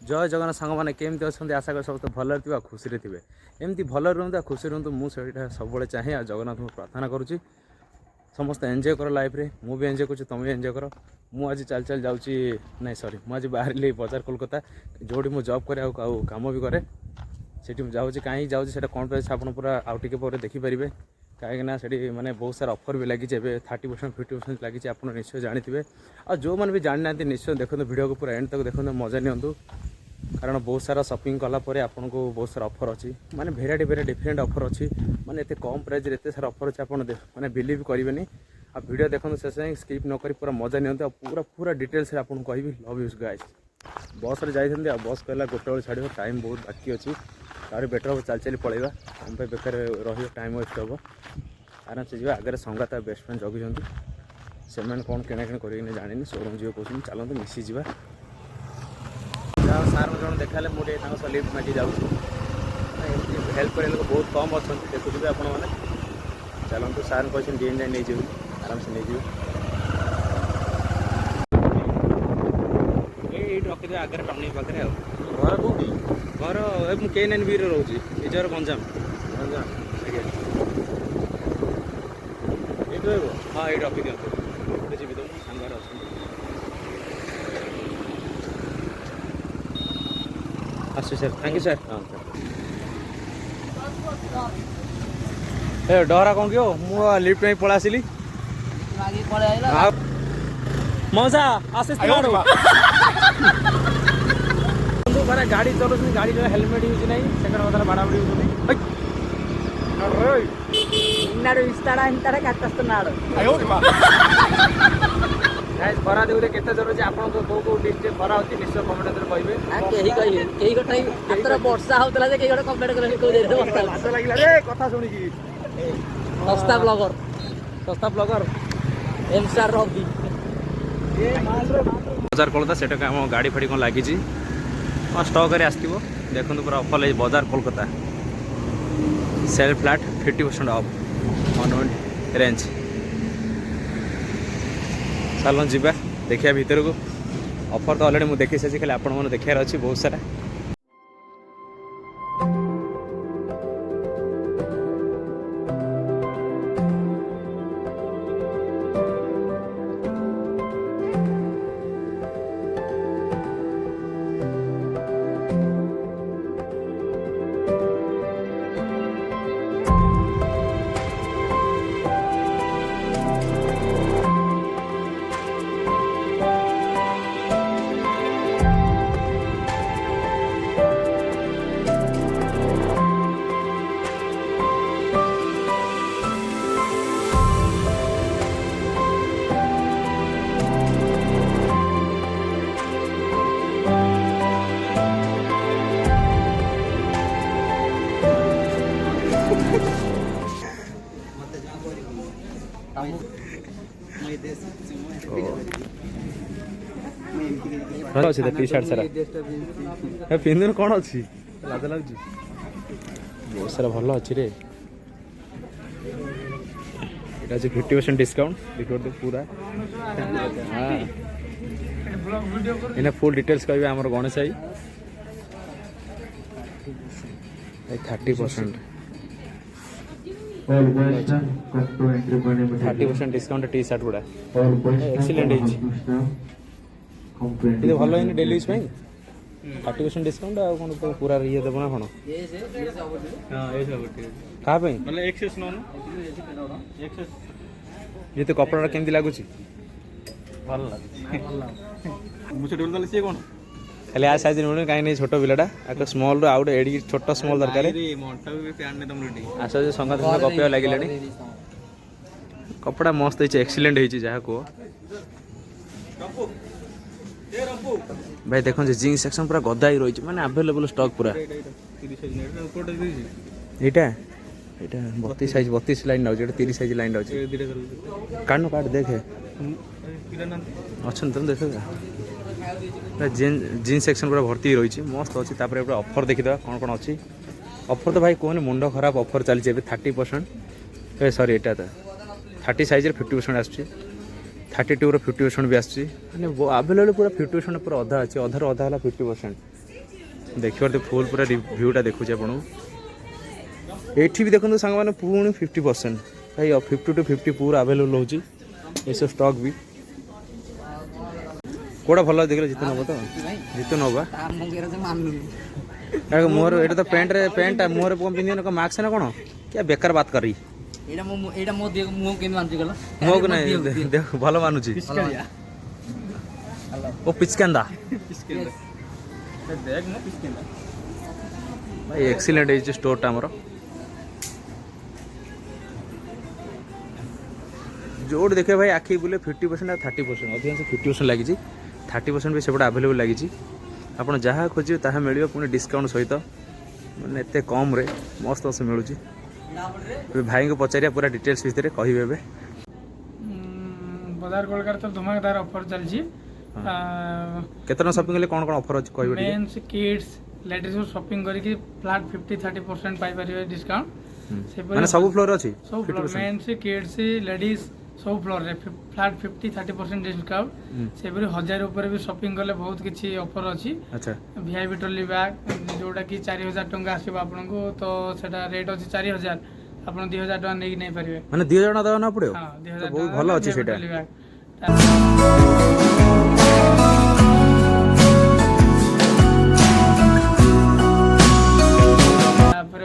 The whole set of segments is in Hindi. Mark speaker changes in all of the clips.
Speaker 1: जय जगन्नाथ सांग मैंने केमती अच्छा आशा कर सब भल थी खुशी थे एमती भल रुहतु खुशी रुहतु मुझे सब चाहे आ जगन्नाथ को प्रार्थना करुँची समस्त एंजॉय कर लाइफ रे मु भी एंजॉय कर तुम भी एंजॉय कर मु आज चल चल जाऊँगी नहीं सॉरी मुझे बाहर बजार कोलकाता जोटी मुझे जॉब करे काम भी करे सेठी जाऊँगी कहीं जाऊँगी कौन पे आप पूरा आउ टे देखिपारे कहीं से मैंने बहुत सारा ऑफर भी लगी 30% 50% लगी आप निश्चय जानते आ जो मैंने भी जानी ना निश्चय देखते वीडियो को पूरा एंड तक देखते मजा नियंतु कारण बहुत सारा शॉपिंग कलापर आपन को बहुत सारा ऑफर अच्छी माने भेराइटी भेराइटी डिफरेंट ऑफर अच्छी माने एते कम प्राइस एते सारा ऑफर अच्छे आप मैंने बिलीव करेंगे आ वीडियो देखते शेष स्किप नक पूरा मजा नियंतु पूरा पूरा डिटेल्स आपको कहबी लव यू गाइस बस रे जाइए बस कहला गोटे बेल छाड़ टाइम बहुत बाकी अच्छी तार बेटर हम चल चली पलैया हम बेकार रही टाइम वेस्ट हम आराम से जी आगे संगात बेस्ट फ्रेंड जगिंट से कौन किणाकिणी कर जानी शोरूम जी कौन चलते मिशीज सार जन देखा मुझे लिफ्ट मांगी जाऊँ हेल्प कर लोग बहुत कम अच्छा देखुए आपण मैंने चलते सार कहते डीएन नहीं जाऊ आराम से नहीं रखी आगे टर्निंग पाखे घर कौटी घर KNB रोचे इजर गंजाम गंजाम ये हाँ ये रखी दिखाते जी तुम सांगार अच्छा सर थैंक यू सर हाँ सर डरा कौन क्यों मु लिफ्ट में पड़ा आसली मौसा आशीष मारे गाड़ी चलो गाड़ी हेलमेट यूज नहीं सेकंड बदल बाड़ा बाड़ी खरा देखते केते जोर अच्छे आप डिस्ट्रिक्ट खरा होती निश्चय कमेंट कहे
Speaker 2: वर्षा होता कमेंट
Speaker 1: लगे कथा शुणी
Speaker 2: सस्ता ब्लगर एमसार रवि
Speaker 1: बजार कोलकाता सेटा आम गाड़ी फाड़ी कौन लगी हाँ स्टक आसो देखो पूरा ऑफर बजार Kolkata sale flat 50% off on range चलो जीवा देखिए भीतर को ऑफर तो ऑलरेडी मुझे देखी सारी खाली आपन देखार अच्छी बहुत सारा अच्छे टी सार्ट सारा पिंधुन कौन अच्छी लाज लगुच बहुत सारा भल अच्छी रे ये 50% डिस्काउंट देखो पूरा हाँ इन्हें फुल डिटेल्स कहे आम गणेश भाई 30% डिस्काउंट टी सार्ट गुड़ा एक्सीलेंट ये भल है डेली यूज 30% डिस्काउंट आ कौन पूरा ये देव ना कौन क्या ये तो कपड़ा केमती लगुच भल सी कौन खाली आ साइज मिलूनी कहीं छोट पिलाटा स्मॉल रू आउट एडी छोट स्मॉल दरकार आस संगात गपिया लगे कपड़ा मस्त है एक्सीलेंट है जहाँ कह भाई देखो जीन्स सेक्शन पूरा गदा ही रही मैंने अवेलेबल स्टॉक पूरा यहाँ यहाँ 32 लाइन लाउे 30 साइज लाइन लाउे काट काट देखे अच्छा तुम देख जीन्स सेक्शन पूरा भर्ती रही मस्त अच्छी ऑफर देखीद कौन कौन अच्छी ऑफर तो भाई कहने मुंड खराब ऑफर चलती 30% सॉरी यहाँ तो 30 साइज 50% आस 32 50% भी आसवेलेबल पूरा 50% पूरा अधा अच्छी अधार अधा है 50% देखिए फुल पूरा रिव्यूटा देखुचे आपको एठी भी देखो सांग मैंने पुणी 50% भाई 50 to 50 पूरा अवेलेबल होची सब स्टॉक भी कोड़ा भल देख जितु नब तो जितु नबा मोर ये तो पैंट मोर पिंधि मार्क्स ना कौन क्या बेकार बात करी मुँह को नहीं देख भल मानुची ओ पिचकेंदा भाई एक्सीलेंट है स्टोरटा आमर जोड़ देखे भाई आखि बुले 50% 30% अधिकांश 50% लगी 30% भी सेपटे आवेलेबल लगी आप जहाँ खोजे ताहा मिल पुणी डिस्काउंट सहित मैंने एत कम रे मस्त मस्त मिलूँ भाई को पचारिया पूरा डिटेल्स भितर कहे
Speaker 3: बाजार कोलकाता तो धमाकेदार ऑफर चलछि
Speaker 1: केतना शॉपिंग ले कौन कौन ऑफर अछि कहबे
Speaker 3: मेंस किड्स लेडीज शॉपिंग करके फ्लैट 50-30% पाई परिवे डिस्काउंट
Speaker 1: माने सब फ्लोर अछि
Speaker 3: सब फ्लोर मेंस किड्स लेडीज सब फ्लोर रे फ्लैट 50-30% डिस्काउंट से परि 1000 ऊपर भी शॉपिंग करले बहुत किछि ऑफर अछि
Speaker 1: अच्छा
Speaker 3: वीआईपी ट्रॉली बैग जोटा कि 4000 टंका आसीबो आपन को तो सेटा रेट अछि 4000 आपन 2000 टंका नै नै परिवे
Speaker 1: माने 2000 टंका देना पड़े
Speaker 3: हां 2000
Speaker 1: बहुत भलो अछि सेटा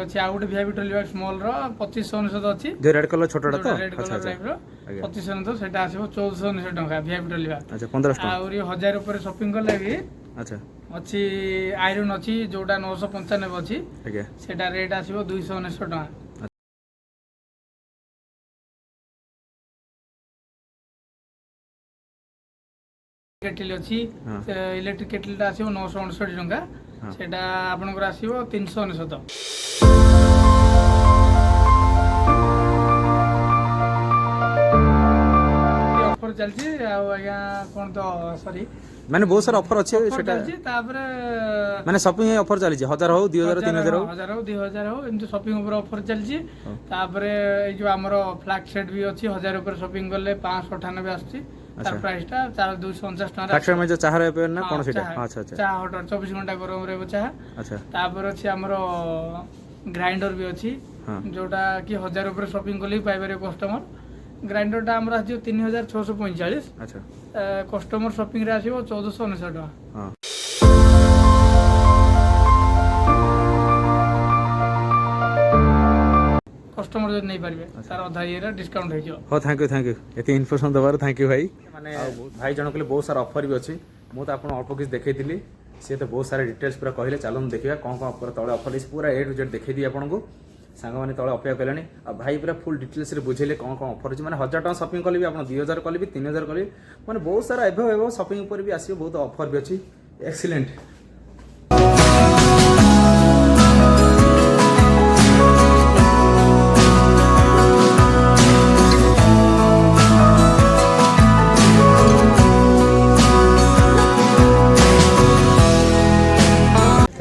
Speaker 3: अच्छे आ गोटे वीआईपी ट्रॉली बैग स्मॉल रो 2599 अच्छी
Speaker 1: जो रेड कलर छोटाटा तो
Speaker 3: रेड कलर टाइप रो 2599 सेटा आसीबो 1499 टंका वीआईपी ट्रॉली बैग
Speaker 1: अच्छा 1500
Speaker 3: आ और 1000 ऊपर शॉपिंग करले भी
Speaker 1: अच्छा
Speaker 3: अच्छी आयरन अच्छी जोटा 995 अच्छी
Speaker 1: ओके
Speaker 3: सेटा रेट आसीबो 299 टंका केटल अच्छी इलेक्ट्रिक केटलटा आसीबो 959 टंका सेटा आपनकर आसीबो 399 ऑफर चलछि आज्ञा कोन तो सॉरी
Speaker 1: माने बहुत सारा ऑफर अछि सेटा
Speaker 3: तापरे
Speaker 1: माने शॉपिंग ऑफर चलछि 1000 हो 2000 3000 हो
Speaker 3: 1000 हो 2000 हो एमती शॉपिंग ऊपर ऑफर चलछि तापरे ए जो हमरो फ्लैग सेट भी अछि 1000 ऊपर शॉपिंग करले 598 आछि तार प्राइस टा 4249 टका
Speaker 1: फ्लैग में जो चाह रहे पे ना कोन सेटा अच्छा अच्छा
Speaker 3: चाह हटर 24 घंटा गरम रे चाह
Speaker 1: अच्छा
Speaker 3: तापर अछि हमरो ग्राइंडर भी अछि जोटा कि 1000 ऊपर शॉपिंग करले पाइबरे कस्टमर ग्राइंडर टा हमरा आछि 3645
Speaker 1: अच्छा
Speaker 3: कस्टमर शॉपिंग रे आसीबो 1499 टका
Speaker 1: हां
Speaker 3: कस्टमर जो नहीं पारे तार आधा ये डिस्काउंट हो जो
Speaker 1: हो थैंक यू एते इन्फॉर्मेशन दबार थैंक यू भाई माने भाई जण कहले बहुत सारा ऑफर भी अछि मु तो आपन अल्प किस देखैतिली से तो बहुत सारा डिटेल्स पूरा कहले चलो देखिया कोन कोन ऑफर तळे ऑफर इस पूरा ए टू जेड देखै दी आपन को सांग माने तळे अपेक्षा कलेनी आ भाई पूरा फुल डिटेल्स रे बुझेले कोन कोन ऑफर अछि माने 1000 टका शॉपिंग करले भी आपन 2000 करले भी 3000 करले माने बहुत सारा एभो शॉपिंग ऊपर भी आसी बहुत ऑफर भी अछि एक्सीलेंट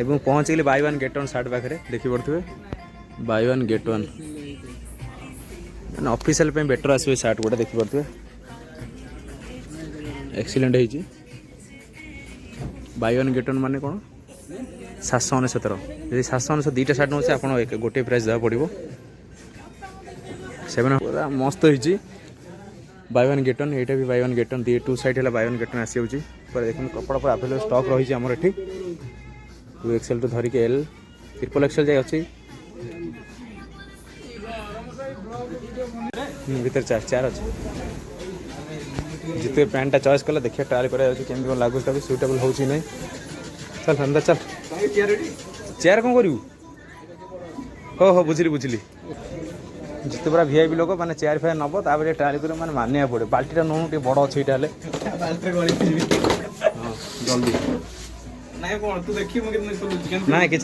Speaker 1: एवं पहुँच गए बाय वन गेट वन सार्ट पाखे देखी पड़े बाय वन गेट वन मैंने ऑफिशियल पे बेटर आसवे सार्ट गोटे देखी पड़े एक्सीलेंट है बाय वन गेट वन माने कौन 797 यदि 797 दुईटा सार्ट नौ आप गोटे प्राइस देवा पड़ो 7 पूरा मस्त होती बाय वन गेट वन यहाँ भी बाय वन गेट वन दी टू साइड है बाय वन गेट वन आसी देखते कपड़ा पूरा आवेलेबल स्टॉक रही आमर ये 2XL टू धरिक एल ट्रिपल एक्सएल जाए अच्छी भीतर चार अच्छे जिते पैंटा चॉइस कला देखिए ट्रायल कर लगुच सुटेबल हो नहीं चल अंदर चल चेयर कौन करू हो बुझिली जिते पूरा वीआईपी लोक मैंने चेयर फेयर नब ट्रायल कर मैंने मानिया पड़े बाल्टीटा नौ बड़ अच्छे यहाँ जल्दी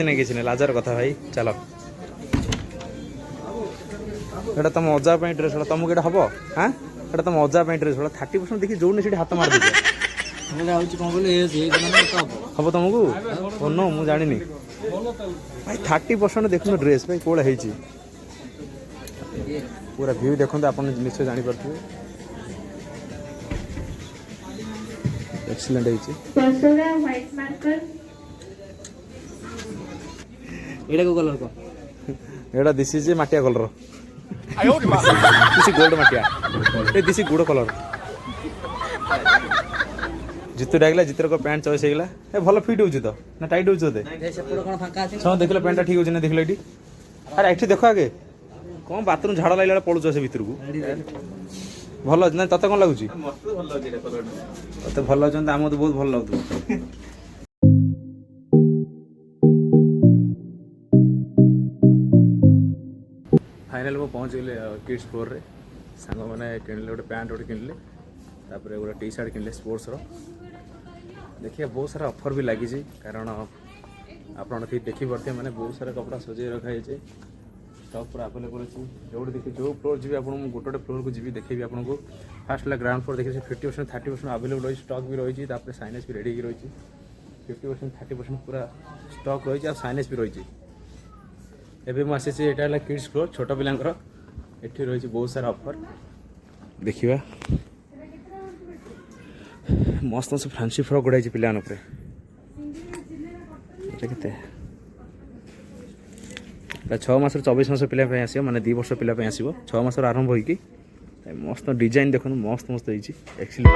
Speaker 1: ना किसी ना लाजर कथा भाई चलो एटा तुम अजा ड्रेस तुमको ये हम हाँ एटा तुम अजा ड्रेस 30% देखिए जो नहीं हाथ मार दे हम तुमको नो मुझे जानी भाई 30% देखो ड्रेस भाई कौन है पूरा व्यू देखते आप निश्चय जापर एक्सीलेंट है
Speaker 2: ଏଇଟା କୋଉ କଲର କହ?
Speaker 1: ଏଇଟା ଦିଶି ଯେ ମାଟିଆ କଲର ଦିଶି ଗୋଲ୍ଡ ମାଟିଆ ଏ ଦିଶି ଗୁଡ଼ କଲର ଜିତୁ ଡାକିଲା ଜିତୁର ପ୍ୟାଣ୍ଟ ଚଏସ୍ ହେଇଗଲା ଏ ଭଲ ଫିଟ୍ ହେଉଛି ତ ନା ଟାଇଟ୍ ହେଉଛି ତୋତେ
Speaker 2: ସେପଟେ କ'ଣ ଫାଙ୍କା ଅଛି?
Speaker 1: ହଁ ଦେଖିଲ ପ୍ୟାଣ୍ଟଟା ଠିକ୍ ହେଉଛି ନା ଦେଖିଲ ଏଠି ଆରେ ଏଠି ଦେଖ ଆଗେ କ'ଣ ବାଥରୁମ୍ ଝାଡ଼ ଲାଗିଲା ବେଳେ ପଳଉଛ ସେ ଭିତରକୁ ଭଲ ଅଛି ନା ତତେ କ'ଣ ଲାଗୁଛି ତତେ ଭଲ ଅଛନ୍ତି ଆମକୁ ତ ବହୁତ ଭଲ ଲାଗୁଥିବ ଫାଇନାଲ୍ ମୁଁ ପହଞ୍ଚିଗଲି କିଡ୍ସ ଫ୍ଲୋରରେ ସାଙ୍ଗମାନେ କିଣିଲେ ଗୋଟେ ପ୍ୟାଣ୍ଟ ଗୋଟେ କିଣିଲେ ତାପରେ ଗୋଟେ ଟି ସାର୍ଟ କିଣିଲେ ସ୍ପୋର୍ଟସର ଦେଖିବା ବହୁତ ସାରା ଅଫର୍ ବି ଲାଗିଛି କାରଣ ଆପଣ ଠିକ୍ ଦେଖିପାରୁଥିବେ ମାନେ ବହୁତ ସାରା କପଡ଼ା ସଜେଇ ରଖାଯାଇଛି ଷ୍ଟକ୍ ପୁରା ଆଭେଲେବଲ୍ ଅଛି ଯେଉଁଠି ଦେଖି ଯେଉଁ ଫ୍ଲୋର୍ ଯିବି ଆପଣ ମୁଁ ଗୋଟେ ଗୋଟେ ଫ୍ଲୋର୍କୁ ଯିବି ଦେଖେଇବି ଆପଣଙ୍କୁ ଫାର୍ଷ୍ଟ ହେଲା ଗ୍ରାଉଣ୍ଡ ଫ୍ଲୋର୍ ଦେଖିଛି 50% 30% ଆଭେଲେବଲ୍ ରହିଛି ଷ୍ଟକ୍ ବି ରହିଛି ତାପରେ ସାଇନେଜ୍ ବି ରେଡ଼ି ହେଇକି ରହିଛି 50% 30% ପୁରା ଷ୍ଟକ୍ ରହିଛି ଆଉ ସାଇନେଜ୍ ବି ରହିଛି ଏବେ ମୁଁ ଆସିଛି ଏଇଟା ହେଲା କିଡ୍ସ ଫ୍ଲୋର୍ ଛୋଟ ପିଲାଙ୍କର ଏଠି ରହିଛି ବହୁତ ସାରା ଅଫର୍ ଦେଖିବା ମସ୍ତ ମସ୍ତ ଫ୍ୟାନ୍ସି ଫ୍ରକ୍ ଗୁଡ଼ା ହେଇଛି ପିଲାମାନଙ୍କ ଉପରେ ଏଇଟା କେତେ ଏଇଟା 6 ମାସରୁ 24 ମାସ ପିଲା ପାଇଁ ଆସିବ ମାନେ 2 ବର୍ଷ ପିଲା ପାଇଁ ଆସିବ 6 ମାସରୁ ଆରମ୍ଭ ହେଇକି ମସ୍ତ ଡିଜାଇନ୍ ଦେଖନ୍ତୁ ମସ୍ତ ମସ୍ତ ହେଇଛି ଏକ୍ସେଲେଣ୍ଟ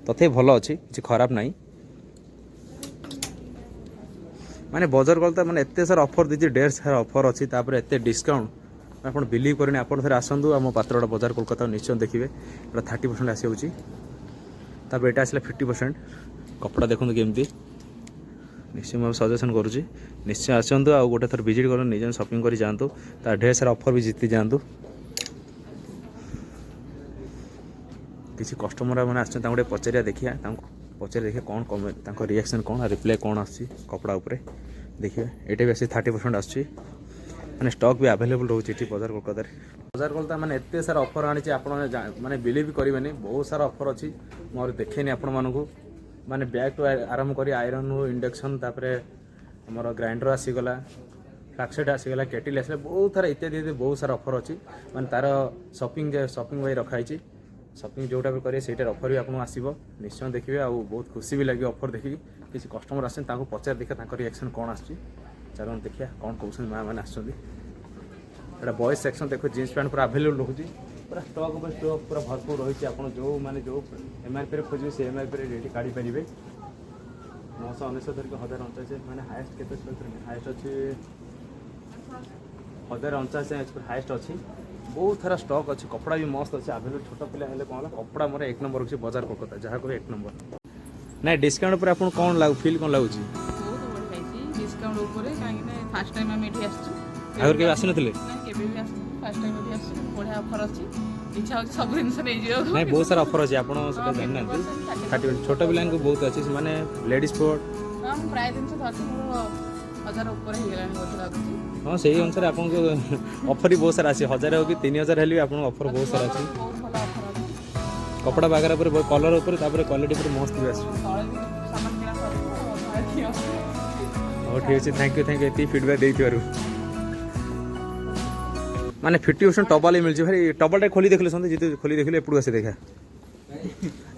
Speaker 1: तथे भल अच्छी किसी खराब ना माने बजार गलता माने एते सारा ऑफर दीजिए ढेर सारा ऑफर अच्छी तापर एते डिस्काउंट आप बिलीव करें आप थे आसतु आम पात्रवाड़ा बजार कोलकाता निश्चय देखिए ये 30% आसी होची तापर एटा आसला 50% कपड़ा देखो केमती निश्चय मैं सजेसन करुँची निश्चय आसतु आ गोटे थर विजिट कर निजे शॉपिंग कर जातु तार ढेर सारा ऑफर भी जीति जातु किसी कस्टमर मैंने आसते पचारिया देखिए पचारि देखिए कौन कमेंट रिएक्शन कौन रिप्लाई कौन आसी कपड़ा उपरे देखिए ये भी आसी 30% आसुच्छी मैंने स्टॉक भी अवेलेबल रोचे बजार कोलकाता मैंने एत सारा ऑफर आनी आप मैंने बिलीव करेंगे बहुत सारा ऑफर अच्छी मोर देखेनि आपण मानक माने बैग टू आरंभ कर आयरन इंडक्शन तापर आमर ग्राइंडर आसीगला फ्लाक्सेट आसीगला केटिल आसला बहुत सारा इत्यादि बहुत सारा ऑफर अच्छी मैंने तार शॉपिंग वाई रखाई शॉपिंग जोटा भी करेंगे सहीटार ऑफर भी आपको आसो निश्चय देखिए आ बहुत खुशी भी लगे ऑफर देखिए किसी कस्टमर आस पचार देखिए रिएक्शन कौन आसुच्छी चलो देखिए कौन कौन माँ मैंने आसटा बॉयज सेक्शन देखो जीन्स पैंट पूरा अवेलेबल रोचे पूरा स्टॉक बाय स्टॉक पूरा भरपूर रही है जो मैंने जो एमआरपी खोजे से एमआरपी रेट काढ़ी पारे 999 धरिक 1049 मैंने हाएस्ट के हाएस्ट अच्छी 1049 हाएस्ट अच्छी बहुत सारा स्टॉक अच्छी कपड़ा भी मस्त अच्छे अवेलेबल छोट पिला हेल्ले कौन कपड़ा मोर 1 नंबर अच्छी बजार कोलकाता जहाँ को 1 नंबर ना डिस्काउंट पर आपको कौन लागू फील कौन लगुच
Speaker 4: डिस्काउंट ऊपर कहीं फास्ट टाइम आम ये
Speaker 1: आगर के आसी नथिले
Speaker 4: फास्ट टाइम ये बढ़िया ऑफर अच्छी इच्छा होची सब जिनस नहीं जियो
Speaker 1: नहीं बहुत सारा ऑफर अच्छी आपन सेटा जानना 30 छोट पिला को बहुत अच्छी माने लेडीज स्पोर्ट
Speaker 4: हम प्राय दिन से धरती मोर 1000 ऊपर ही गेलानी बोलते लाଗୁଛି
Speaker 1: हाँ से अनुसार आपको ऑफर ही बहुत सारा अच्छी 1000 हो कि 3000 हेल्ले आप ऑफर बहुत सारा अच्छी
Speaker 4: बहुत भल ऑफर अच्छी
Speaker 1: कपड़ा बागरा पर कलर ऊपर क्वालिटी पर मस्त भी आस
Speaker 4: तळे भी सामान किना
Speaker 1: हो ठीक अच्छे थैंक यू ये फीडबैक देती माने 50% टबल ही मिल भाई टबलटा खोली देखले संदे जितु खोली देखले एपड़ू आसे देखा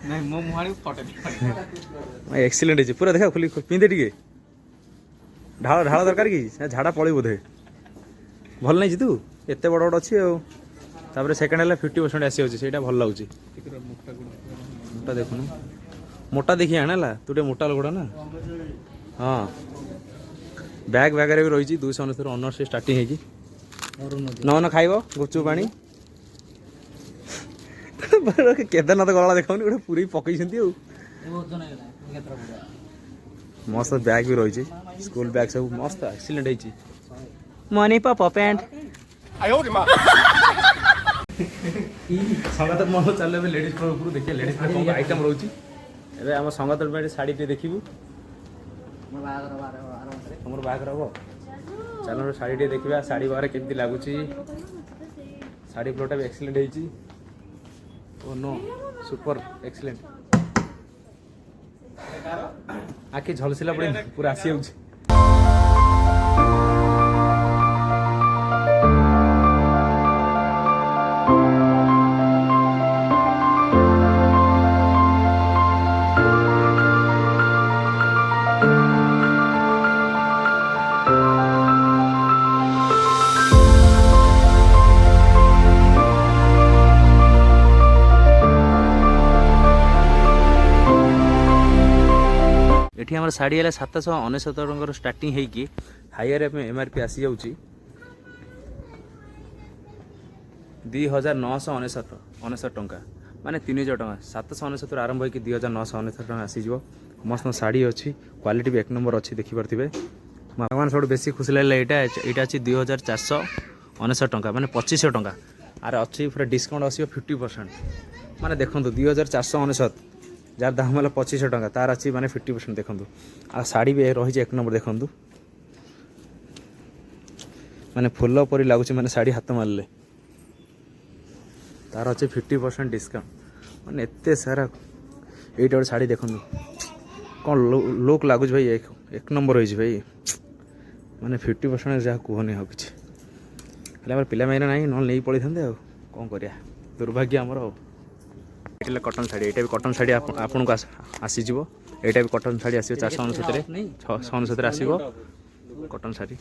Speaker 2: नहीं मो मुहाड़ी फटे
Speaker 1: एक्सीलेंट है पूरा देखा खोली पिंदे टिके ढाल ढाल दरकार कि झाड़ा पड़े बोधे भल नहीं जितु एत बड़ बड़ अच्छी आपर सेकेंड है 50% आसी होची सेटा भल लगुच मोटा देखुन मोटा देखिए आना तू टे मोटा लोगड़ा ना हाँ बैग वगैरह भी रही 299 ऑनर से स्टार्टिंग है न खाइब गुपचुप पानी केदारनाथ गला देखा गोटे पूरी पकई मस्त बैग भी रही स्कूल बैग सब मस्त एक्सीलेंट है मनी पापा पैंट संगात मन चल लेडीज ऊपर देखिए लेडीज कौन आइटम रोचे एवं आम संगात शाढ़ी टे देखू तुम बाहर हम चलो शाढ़ी टे देखा शाढ़ी बाहर केमती लगुच शाढ़ी फ्लोटा भी एक्सीलेंट है ओ नो सुपर एक्सीलेंट आखि झलसिला पड़े पूरा आसी जाऊँ एठी हमार साड़ी है 799 टकर स्टार्टिंग है कि हायर एमआरपी आसी जाऊँगी 2999 टंका माने 3000 टंका 799 आरंभ होगी 2999 टंका आसीज मस्त शाढ़ी अच्छी क्वालिटी भी 1 नंबर अच्छी देखिपे भगवान सब बेसी खुशी लगे यहाँ अच्छी 2499 टंका माने 2500 टंका आर अच्छी पूरा डिस्काउंट आसो 50% माने देखो 2499 जार दाम है 2500 टंका तार अच्छी माने 50% देखूँ आ शाढ़ी भी रही 1 नंबर देखूँ माने फुल परी लगुच माने शाढ़ी हाथ मारे तार अच्छे 50% डिस्काउंट माने एत सारा ये गोटे शाढ़ी देखूँ कौन लुक लगुच भाई 1 नंबर हो भाई माने 50% जहाँ कहनी हो कि पिला माइना ना नहीं पड़ी था कौन कर दुर्भाग्य आमर ये कटन शाढ़ी यहाँ भी कटन शाढ़ी आपन को आसीज यहाँ भी कटन शाढ़ी आस 499 आसो कटन शाढ़ी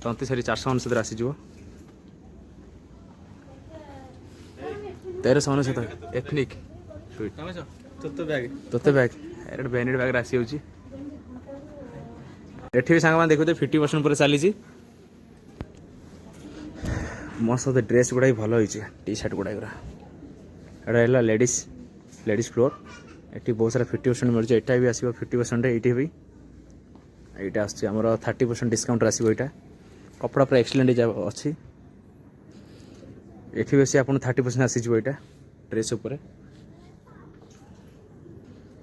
Speaker 1: तंती शाढ़ी 499 आसीज 1399 एथनिक तोते बैग एट बेनिट बैग आसी होची एठी भी सांग मान देखुते 50% पर चली मस्त ड्रेस गुड़ा भल होती टी शर्ट गुड़ा एटा लेडीज फ्लोर एटी बहुत सारा 50% मिलूँ एटा भी आसो 50% ये भी यहाँ आसमर 30% डिस्काउंट आसो यहाँ कपड़ा पूरा एक्सीलेंट अच्छी ये भी अच्छी आपको 30% आसीज यहाँ ड्रेस उपर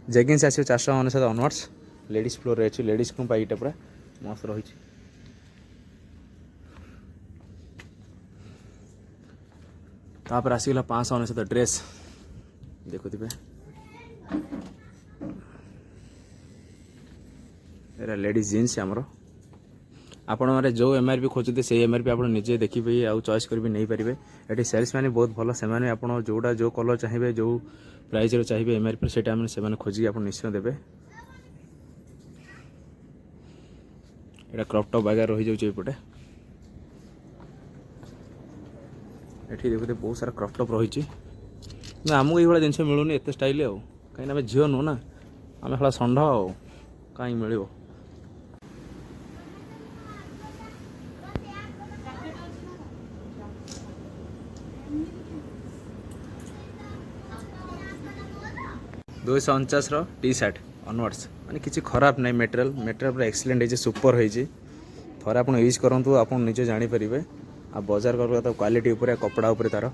Speaker 1: जेगिंस आसो 499 ऑनवर्ड्स लेडीज फ्लोर अच्छी लेडीज को पाई पूरा मस्त रही तापर आसीगला 599 ड्रेस देखुवे एरा लेडीज जीन्स आमर आपण मैंने जो एमआरपी खोजते से एमआरपी आप निजे देखिए आउ चॉइस कर नहीं पारे ये सेल्स मैंने बहुत भल से आप जोड़ा जो कलर चाहिए जो प्राइस चाहिए एमआरपी से खोजिक आप निश्चय देवे यहाँ क्रॉप टॉप वगैरह रही जापटे ये देखते बहुत सारा क्रॉप टॉप रही आमको ये जिन मिलूनी एत स्टाइल कहीं आम झील नुह ना आम हला षंढ कहीं मिल 249 टी शर्ट ऑनवर्ड्स माने किसी खराब नहीं मेटेरियल पूरा एक्सीलेंट है सुपर है थोड़ा आप यूज करूँ आप निजे जानीपर आ बजार कर क्वालिटी उपर कपड़ा उपर तार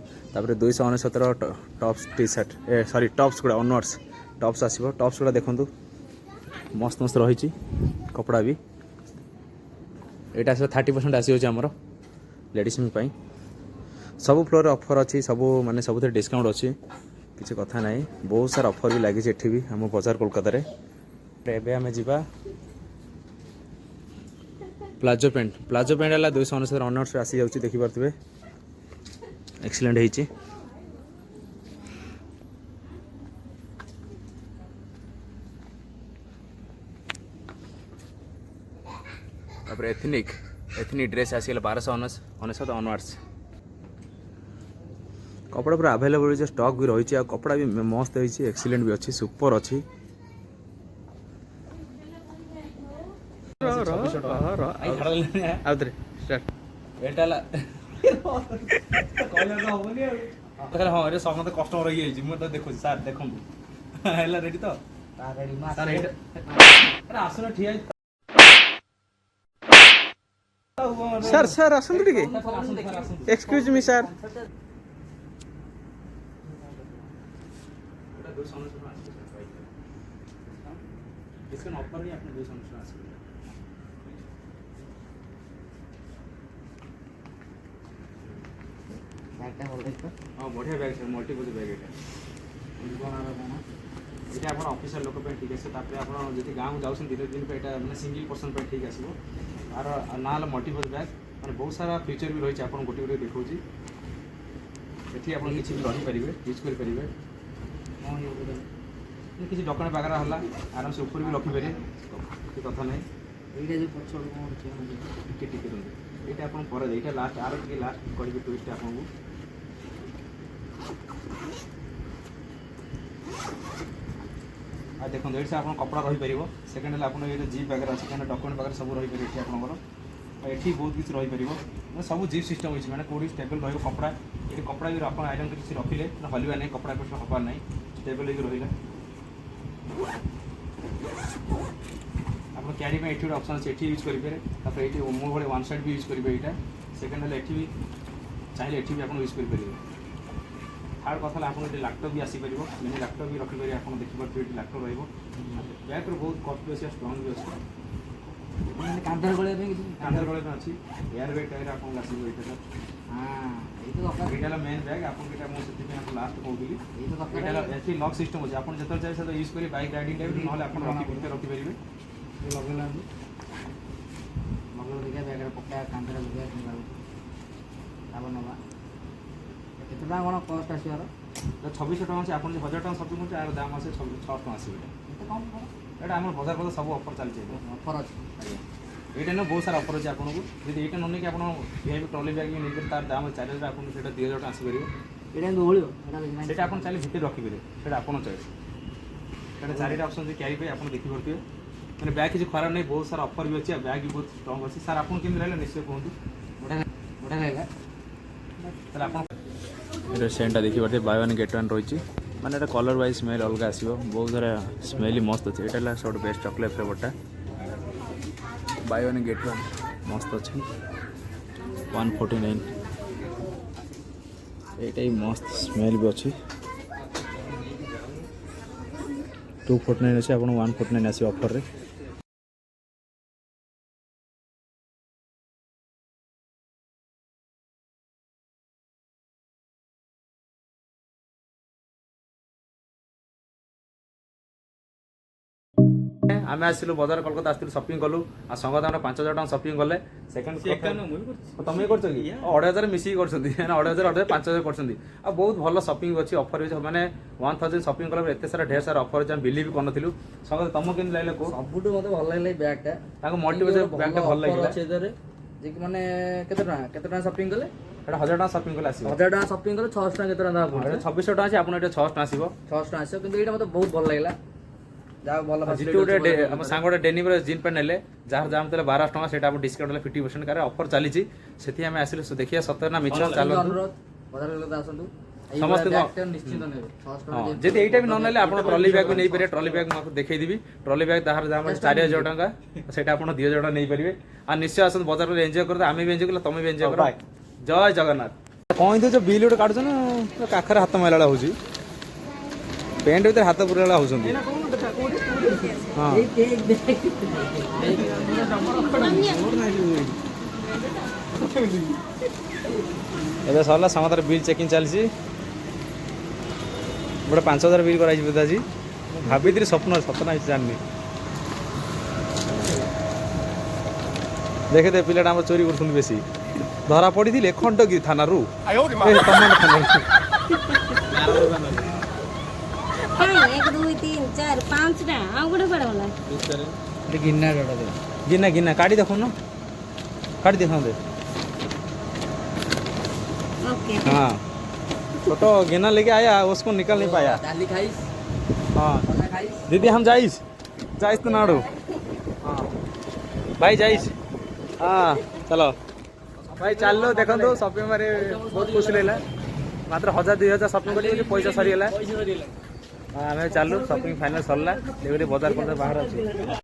Speaker 1: 299 tops T shirt sorry tops गुड़ा ऑनवर्ड्स टॉप्स आसो टॉप्स गुड़ा देखूँ मस्त मस्त रही कपड़ा भी यहाँ आस 30% आसी आमर लेडीज सब फ्लोर ऑफर अच्छी सब माने सब डिस्काउंट अच्छी किसी कथा ना बहुत सारा ऑफर भी लगी एठी भी आम बाजार कोलकाता आम जा प्लाजो पैंट है 299 ऑनर्स आसी जाऊँगी देखिपे एक्सीलेंट है एथनिक ड्रेस आसीगला 1299 ऑनवर्ड्स कपड़ा पूरा अवेलेबल स्टॉक भी रही कपड़ा भी मस्त है एक्सीलेंट भी अच्छी सुपर अच्छी हाँ ये समस्त कस्टमर ये मुझे देखो सार देखो रेडी तो आसन ठीक सर सर आसतु टे एक्सक्यूज मी सर ऑफर नहीं आपने हाँ बढ़िया बैग सर मल्टीपल बैग ये आप ऑफिसर लोक ठीक है आप जी गाँव जाऊँ दिन दिन पे मैंने सिंगल पर्सन पे ठीक आसो आर ना मल्टीपल बैग मैंने बहुत सारा फीचर भी रही है आप गोटे गोटे देखा ये आप किसी भी रहीपर यूज करेंगे किसी डॉक्यूमेंट वगैरह है आराम से ऊपर भी रखिपारे कथा ना ये आप लास्ट आर लास्ट करेंगे ट्विस्ट आपको देखो ये से आप कपड़ा रहीपर सेकेंड है आप जीप वगैरह अच्छे क्या डॉक्यूमेंट वगैरह सब रहीपर ये आपंकर ये बहुत किसी रहीपर सब जीप सिस्टम होती मैंने कौटी स्टेबल रपड़ा ये कपड़ा भी आप आइटम किसी रखिले हल्वा नहीं कपड़ा पेट हबार ना स्टेबल हो रहा आप क्यारी में ये ऑप्शन अच्छे ये यूज करेंगे ये मो भाई वन साइड भी यूज करेंगे यहाँ सेकेंड है ये चाहिए ये भी आप यूज करेंगे थर्ड कथा आप लैपटॉप भी आसीपर मिनी लैपटॉप भी रखिपारे आप देखिए ये लैपटॉप रैग बहुत कस्ट भी अच्छे स्ट्रंग भी अच्छे कांधर गले अच्छी एयर बैग टाइप आपको आसो ये मेन बैग आपको मुझे लास्ट कहूली ये लॉक सिस्टम अच्छे आप जो चाहिए यूज करेंगे बाइक राइडिंग टाइप ना रखिपारे लगे बैग पका कांधर लगे ना केते कौन कस्ट आसवर 2600 टका आप 1000 टका शपिंग कर दाम आसे 600 टका आसो ये आम बजार बजार सब ऑफर चलती ऑफर अच्छे ये ना बहुत सारा ऑफर अच्छे आपको जी ये न नहीं कि आप वीआईपी ट्रॉली बैग नहीं तार दाम 4000 आपको 2000 टका आसपर
Speaker 2: ଏଇଟା ଦୋଳିବ
Speaker 1: ସେଇଟା ଆପଣ ଚାହିଁଲେ ଭିତରେ ରଖିପାରିବେ, ସେଇଟା ଆପଣ ଚଏସ୍। ସେଇଟା ଚାରିଟା ଅପସନ୍ ଅଛି କ୍ୟାରି ପାଇଁ, ଆପଣ ଦେଖିପାରୁଥିବେ। ମାନେ ବ୍ୟାଗ୍ କିଛି ଖରାପ ନାହିଁ, ବହୁତ ସାରା ଅଫର୍ ବି ଅଛି, ଆଉ ବ୍ୟାଗ୍ ବି ବହୁତ ଷ୍ଟ୍ରଙ୍ଗ ଅଛି। ସାର୍ ଆପଣ କେମିତି ରହିଲେ ନିଶ୍ଚୟ କୁହନ୍ତୁ।
Speaker 2: ବଢ଼ିଆ ଲାଗିଲା।
Speaker 1: ତାହେଲେ ଆପଣ ଏଇଟା ସେଣ୍ଟଟା ଦେଖିପାରୁଥିବେ, ବାଇ ୱାନ୍ ଗେଟ୍ ୱାନ୍ ରହିଛି। ମାନେ ଏଇଟା କଲର୍ ୱାଇଜ୍ ସ୍ମେଲ୍ ଅଲଗା ଆସିବ, ବହୁତ ସାରା ସ୍ମେଲ୍ ମସ୍ତ ଅଛି। ଏଇଟା ହେଲା ସବୁଠୁ ବେଷ୍ଟ ଚକୋଲେଟ୍ ଫ୍ଲେଭରଟା, ବାଇ ୱାନ୍ ଗେଟ୍ ୱାନ୍ ମସ୍ତ ଅଛି। 149 এইটা মস্ত স্মেল भी अच्छी। 249 अच्छे, आपको 149 आस ऑफर रे। आम आसलु बजार कलकत्ता आसलु शॉपिंग कलु आ संगत हम 5000 टका शॉपिंग कले। सेकंड तुम ही कर 2500 मिसिक कर 2500 5000 कर बहुत भल शॉपिंग अच्छी ऑफर माने 1000 शॉपिंग कला एत सारा ढेर सारा ऑफर हम बिलीव कर नथिलु। संगत तुम केन लागले को
Speaker 2: सबुठु मते भल लागले बैगटा,
Speaker 1: ताको मोटिवेशन बैगटा भल लागला
Speaker 2: अछि एदरे जे कि माने केते टका शॉपिंग कले
Speaker 1: एटा 1000 टका शॉपिंग कले आसीबो।
Speaker 2: 1000 टका शॉपिंग कले 600 टका केते टका दाम पड़े
Speaker 1: 2600 टका अछि, आपन एटा 600 टका आसीबो।
Speaker 2: 600 टका आसीबो, किंतु एटा मते बहुत भल लागला। जा भल
Speaker 1: जितु गोटे हम सांगोटे डेनिम रे जीन पैंट नेले जार दाम तले 1200 टका, सेटा आप डिस्काउंट ले 50% करे ऑफर चली छी। सेठी हम आसिलु देखिया सत्तर ना मिछ चालो
Speaker 2: अनुरोध बजार कलकत्ता आसंतु
Speaker 1: समस्त
Speaker 2: बैगटा निश्चित नेबे 600 टका
Speaker 1: जदि एटा भी न नेले आपण ट्रॉली बैग भी नै परिए। ट्रॉली बैग म देखै दिबी, ट्रॉली बैग ताहार दाम 4000 टका, सेटा आपण 2000 टका नै परिबे। आ निश्चय आसन बजार रे एन्जॉय करते, आमे भी एन्जॉय करला, तमे भी एन्जॉय करो। जय जगन्नाथ। कोइ दे जो बिल उड काढछ ना काखरे हाथ मैलाला होजी, पेंट भीतर हाथ पुराला होछंती। हां ଏବେ ସରିଲା ସମସ୍ତର ବିଲ୍ ଚେକିଂ ଚାଲିଛି। ଗୋଟେ 5000 ବିଲ୍ କରାଇଛି ପିତାଜୀ। ଭାବିଥିଲି ସ୍ୱପ୍ନ ସତ ନା କିଛି ଜାଣିନି। ଦେଖେ ପିଲାଟା ଆମର ଚୋରି କରୁଛନ୍ତି ବେଶୀ, ଧରା ପଡ଼ିଥିଲେ ଖଣ୍ଡଗିରି ଥାନାରୁ गिना गिना काटी देखो ना, काटी देखा दे। हाँ छोटो गिना लेके आया, उसको निकल नहीं पाया।
Speaker 2: डाली खाइस
Speaker 1: हाँ
Speaker 2: खाना खाइस
Speaker 1: दीदी हम जाइस तो नाड़ू। हाँ भाई जाइस। हाँ चलो भाई चलो देखो तो शॉपिंग मारे बहुत खुशी लगे। मात्र 1000-2000 शॉपिंग कर पैसा सरीगला। हाँ आम चलू शॉपिंग फाइनल सरला, बजार कर बाहर अच्छी।